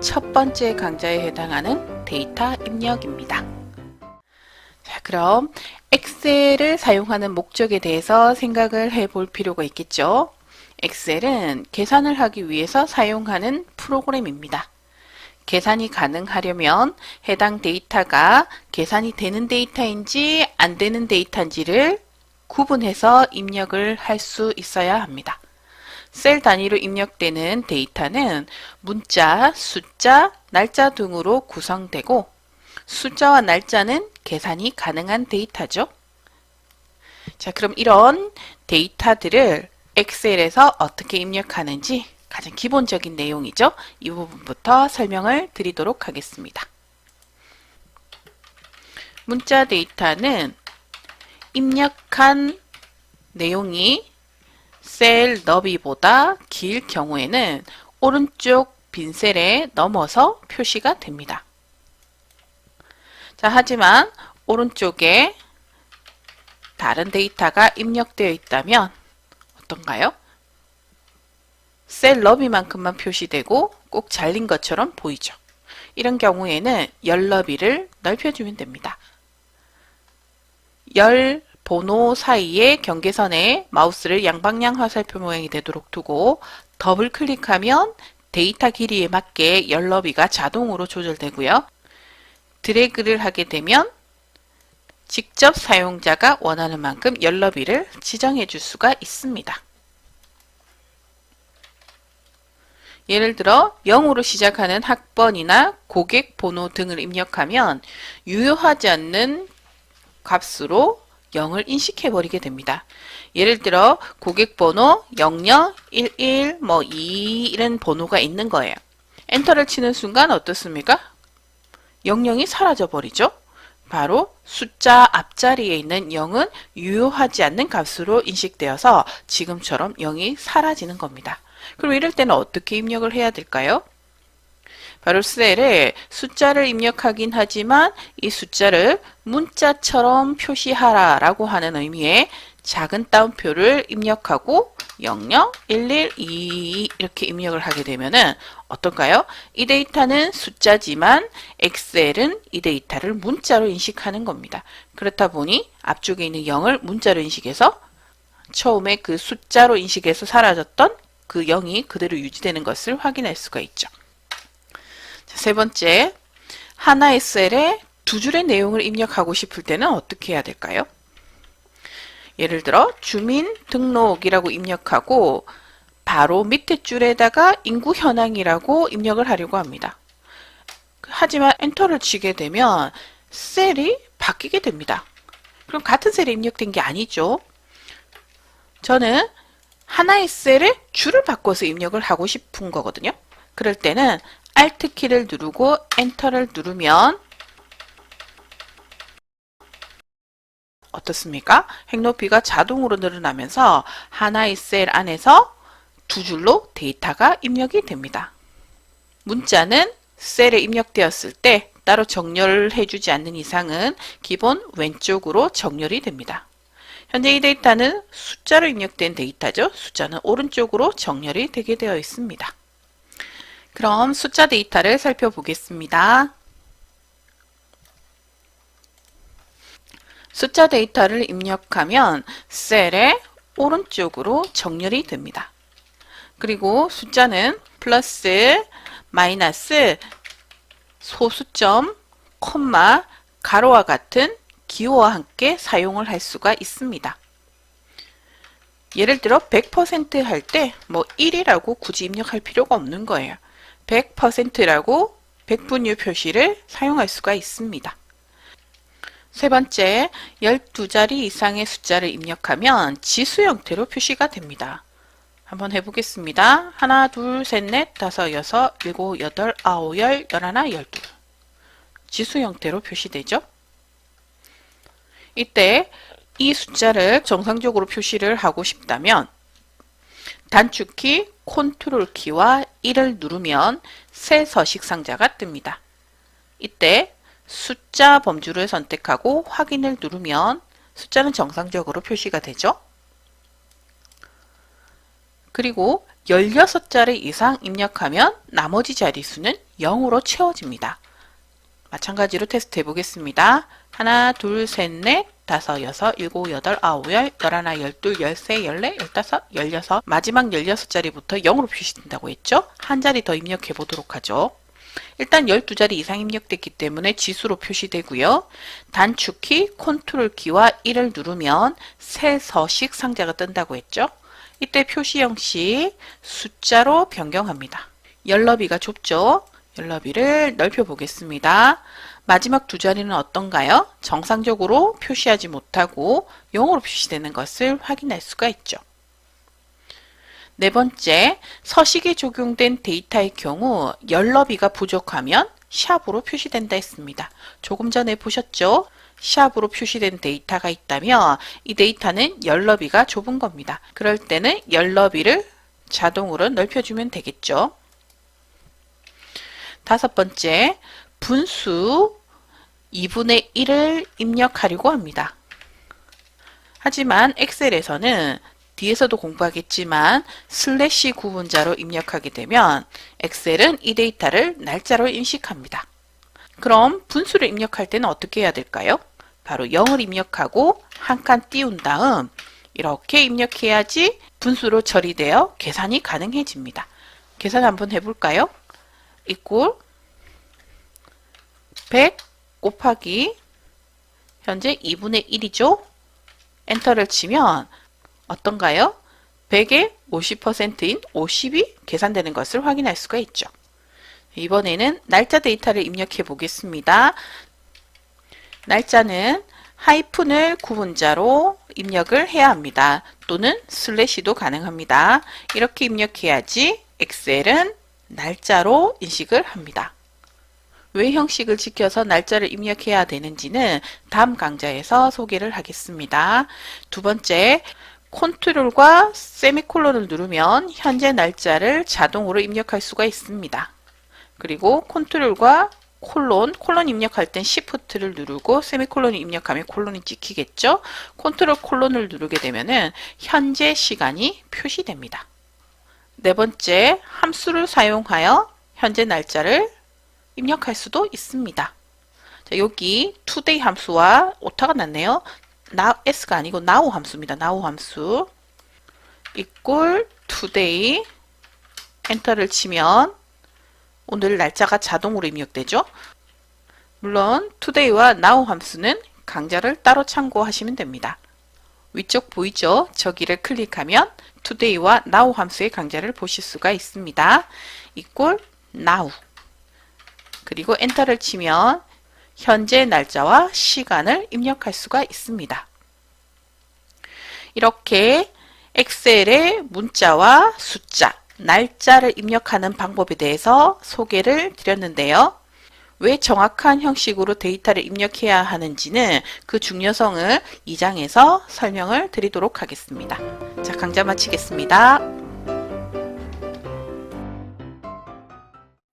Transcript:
첫 번째 강좌에 해당하는 데이터 입력입니다. 자, 그럼 엑셀을 사용하는 목적에 대해서 생각을 해볼 필요가 있겠죠. 엑셀은 계산을 하기 위해서 사용하는 프로그램입니다. 계산이 가능하려면 해당 데이터가 계산이 되는 데이터인지 안 되는 데이터인지를 구분해서 입력을 할 수 있어야 합니다. 셀 단위로 입력되는 데이터는 문자, 숫자, 날짜 등으로 구성되고 숫자와 날짜는 계산이 가능한 데이터죠. 자, 그럼 이런 데이터들을 엑셀에서 어떻게 입력하는지 가장 기본적인 내용이죠. 이 부분부터 설명을 드리도록 하겠습니다. 문자 데이터는 입력한 내용이 셀 너비보다 길 경우에는 오른쪽 빈 셀에 넘어서 표시가 됩니다. 자, 하지만 오른쪽에 다른 데이터가 입력되어 있다면 어떤가요? 셀 너비만큼만 표시되고 꼭 잘린 것처럼 보이죠. 이런 경우에는 열 너비를 넓혀주면 됩니다. 열 번호 사이의 경계선에 마우스를 양방향 화살표 모양이 되도록 두고 더블 클릭하면 데이터 길이에 맞게 열 너비가 자동으로 조절되고요. 드래그를 하게 되면 직접 사용자가 원하는 만큼 열 너비를 지정해 줄 수가 있습니다. 예를 들어 0으로 시작하는 학번이나 고객 번호 등을 입력하면 유효하지 않는 값으로 0을 인식해 버리게 됩니다. 예를 들어 고객 번호 00, 11, 2 이런 번호가 있는 거예요. 엔터를 치는 순간 어떻습니까? 00이 사라져 버리죠. 바로 숫자 앞자리에 있는 0은 유효하지 않는 값으로 인식되어서 지금처럼 0이 사라지는 겁니다. 그럼 이럴 때는 어떻게 입력을 해야 될까요? 바로 셀에 숫자를 입력하긴 하지만 이 숫자를 문자처럼 표시하라 라고 하는 의미의 작은 따옴표를 입력하고 00, 11, 22 이렇게 입력을 하게 되면은 어떨까요? 이 데이터는 숫자지만 엑셀은 이 데이터를 문자로 인식하는 겁니다. 그렇다 보니 앞쪽에 있는 0을 문자로 인식해서 처음에 그 숫자로 인식해서 사라졌던 그 0이 그대로 유지되는 것을 확인할 수가 있죠. 자, 세 번째, 하나의 셀에 두 줄의 내용을 입력하고 싶을 때는 어떻게 해야 될까요? 예를 들어 주민등록이라고 입력하고 바로 밑에 줄에다가 인구 현황이라고 입력을 하려고 합니다. 하지만 엔터를 치게 되면 셀이 바뀌게 됩니다. 그럼 같은 셀에 입력된 게 아니죠. 저는 하나의 셀에 줄을 바꿔서 입력을 하고 싶은 거거든요. 그럴 때는 Alt 키를 누르고 엔터를 누르면 어떻습니까? 행높이가 자동으로 늘어나면서 하나의 셀 안에서 두 줄로 데이터가 입력이 됩니다. 문자는 셀에 입력되었을 때 따로 정렬을 해주지 않는 이상은 기본 왼쪽으로 정렬이 됩니다. 현재 이 데이터는 숫자로 입력된 데이터죠. 숫자는 오른쪽으로 정렬이 되게 되어 있습니다. 그럼 숫자 데이터를 살펴보겠습니다. 숫자 데이터를 입력하면 셀의 오른쪽으로 정렬이 됩니다. 그리고 숫자는 플러스, 마이너스, 소수점, 콤마, 가로와 같은 기호와 함께 사용을 할 수가 있습니다. 예를 들어 100% 할 때 1이라고 굳이 입력할 필요가 없는 거예요. 100%라고 백분율 표시를 사용할 수가 있습니다. 세 번째, 12자리 이상의 숫자를 입력하면 지수 형태로 표시가 됩니다. 한번 해보겠습니다. 하나, 둘, 셋, 넷, 다섯, 여섯, 일곱, 여덟, 아홉, 열, 열하나, 열둘. 지수 형태로 표시되죠? 이때 이 숫자를 정상적으로 표시를 하고 싶다면 단축키 컨트롤 키와 1을 누르면 새 서식 상자가 뜹니다. 이때 숫자 범주를 선택하고 확인을 누르면 숫자는 정상적으로 표시가 되죠. 그리고 16자리 이상 입력하면 나머지 자릿수는 0으로 채워집니다. 마찬가지로 테스트 해보겠습니다. 하나, 둘, 셋, 넷, 다섯, 여섯, 일곱, 여덟, 아홉, 열, 열하나, 열둘, 열세, 열네, 열다섯, 열여섯. 마지막 16자리부터 0으로 표시된다고 했죠? 한 자리 더 입력해 보도록 하죠. 일단 12자리 이상 입력됐기 때문에 지수로 표시되고요. 단축키 컨트롤 키와 1을 누르면 새 서식 상자가 뜬다고 했죠? 이때 표시 형식 숫자로 변경합니다. 열너비가 좁죠? 열너비를 넓혀 보겠습니다. 마지막 두 자리는 어떤가요? 정상적으로 표시하지 못하고 0으로 표시되는 것을 확인할 수가 있죠. 네 번째, 서식에 적용된 데이터의 경우 열너비가 부족하면 샵으로 표시된다 했습니다. 조금 전에 보셨죠? 샵으로 표시된 데이터가 있다면 이 데이터는 열너비가 좁은 겁니다. 그럴 때는 열너비를 자동으로 넓혀주면 되겠죠. 다섯 번째, 분수 2분의 1을 입력하려고 합니다. 하지만 엑셀에서는 뒤에서도 공부하겠지만 슬래시 구분자로 입력하게 되면 엑셀은 이 데이터를 날짜로 인식합니다. 그럼 분수를 입력할 때는 어떻게 해야 될까요? 바로 0을 입력하고 한 칸 띄운 다음 이렇게 입력해야지 분수로 처리되어 계산이 가능해집니다. 계산 한번 해볼까요? 이꼴 100 곱하기 현재 2분의 1이죠? 엔터를 치면 어떤가요? 100의 50%인 50이 계산되는 것을 확인할 수가 있죠. 이번에는 날짜 데이터를 입력해 보겠습니다. 날짜는 하이픈을 구분자로 입력을 해야 합니다. 또는 슬래시도 가능합니다. 이렇게 입력해야지 엑셀은 날짜로 인식을 합니다. 왜 형식을 지켜서 날짜를 입력해야 되는지는 다음 강좌에서 소개를 하겠습니다. 두 번째, 컨트롤과 세미콜론을 누르면 현재 날짜를 자동으로 입력할 수가 있습니다. 그리고 컨트롤과 콜론 입력할 땐 시프트를 누르고 세미콜론을 입력하면 콜론이 찍히겠죠? 컨트롤 콜론을 누르게 되면은 현재 시간이 표시됩니다. 네 번째, 함수를 사용하여 현재 날짜를 입력할 수도 있습니다. 자, 여기 today 함수와 오타가 났네요. s가 아니고 now 함수입니다. now 함수 equal today 엔터를 치면 오늘 날짜가 자동으로 입력되죠. 물론 today와 now 함수는 강좌를 따로 참고하시면 됩니다. 위쪽 보이죠? 저기를 클릭하면 today와 now 함수의 강좌를 보실 수가 있습니다. equal now 그리고 엔터를 치면 현재 날짜와 시간을 입력할 수가 있습니다. 이렇게 엑셀의 문자와 숫자, 날짜를 입력하는 방법에 대해서 소개를 드렸는데요. 왜 정확한 형식으로 데이터를 입력해야 하는지는 그 중요성을 2장에서 설명을 드리도록 하겠습니다. 자, 강좌 마치겠습니다.